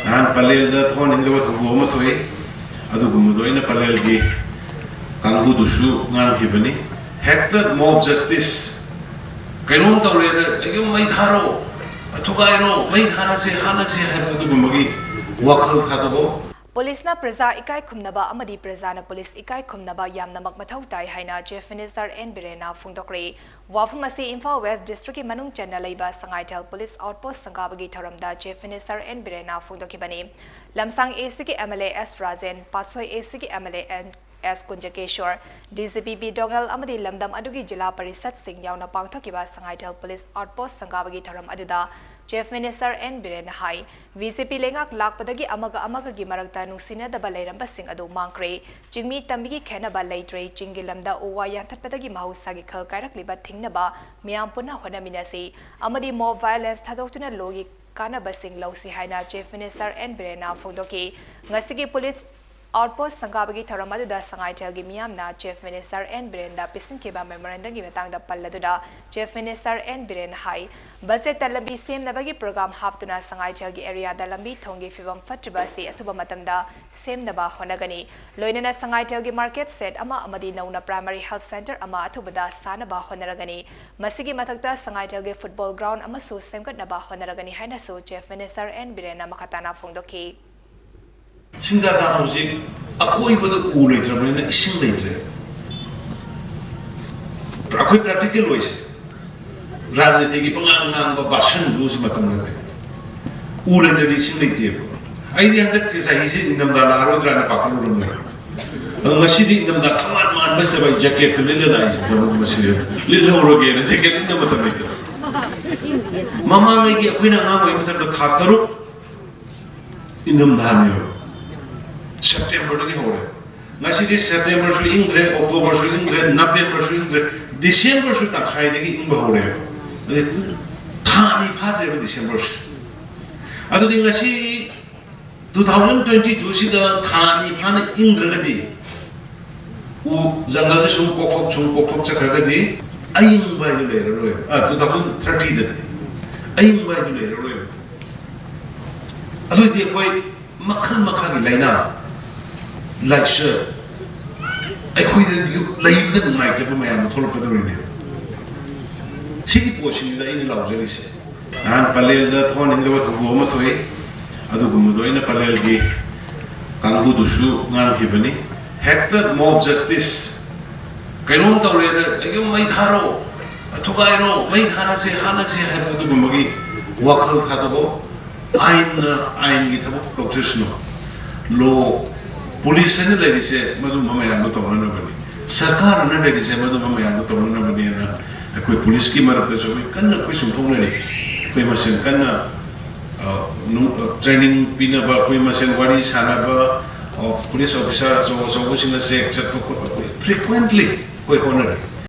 and Palel that one in the Water Adugumodoina Palelgi, Kangudushu, Nankibani, Hector mob justice. Kanunta read you made Haro, a Togairo, made Hanasi, Adugumagi, Wakal Katago. Police na praja ikaikhumnaba amadi praja na police ikaikhumnaba yamnamak mathou haina Chief Minister N Biren na phongdokkhre wafung asi Imphal West District manung chana leiba sangaitel police outpost sangabagi thoramda Chief Minister N Biren na phongdokhibani lamsang AC ki MLA S Rajen Patsoi AC ki MLA N S Kunjakeshwar DCP Dongal amadi lamdam adugi jila parisat sing yauna pangthokiba sangaitel police outpost sangabagi thoram aduda Chief Minister N Biren hai VCP lengak lakpadagi amaga gi marakta nungsina da balairam basing adu mangkre jingmi tambigi khena ba leitre jingi lamda owa yanthatpadagi mahausa gi khal kairak liba thingna ba miyam punna hona minasi amadi mob violence thadoktuna logi kana basing lausi haina Chief Minister N Biren na phongdoki ngasigi police outpost sangabagi thoramadu da sangaitel gi miyamna Chief Minister N Biren da pisin keba memorandum gi metang da palladu da Chief Minister N Biren hai budget talabi sem nabagi program haptuna sangaitel gi area da lambi thongi fibam fatba si atuba matamda sem naba honagani loinana sangaitel gi market set ama amadi nauna primary health center ama atubada sanaba honaragani masigi matakta sangaitel gi football ground ama so semkat naba honaragani haina so Chief Minister N Biren na makatana phongdokhi Sindada Hosik, a koi with a cool later, and a sing later. Prakui practical ways. Rather than taking a bashan losing mathematics. Ulater is in later. I think that is a easy in the Dalaro than a Pakalu. A machine in them that come on, man, must have a jacket to littleize the machine. Little again, as you get in the mathematics. Mamma may get winner now in the Kataru in the Namio. September to get over. Nasi September to England, October to England, November to England, December to hiding in Bahore. Tani Padre of December. I don't think I see 2022 see the Tani Pan England. Zangazi Pokok Sakagadi, I invite you later. 2030 that I invite you later. I don't think quite Makhan Laina. Like sir, I quite you like them like the man told Pedro. City portion is in luxury. And Palel that one in the water Gomatway, Adugumodoina Palelgi, Kangudushu, Nankibani, Hector mob justice. Kanunta read you made Haro, a Togairo, made Hanasi, Adugumagi, Wakal Katago, Ein Gitabo, Doctrino, Law. Police and the lady said, Madame Mamma to Ranabani. Sakar and the lady said, Madame Mamma to Ranabani. A quick police schema of the Soviet Kana question only. We must send Kana training Pinaba, we must send what is Hanaba or police officers or washing the sex frequently. We honor.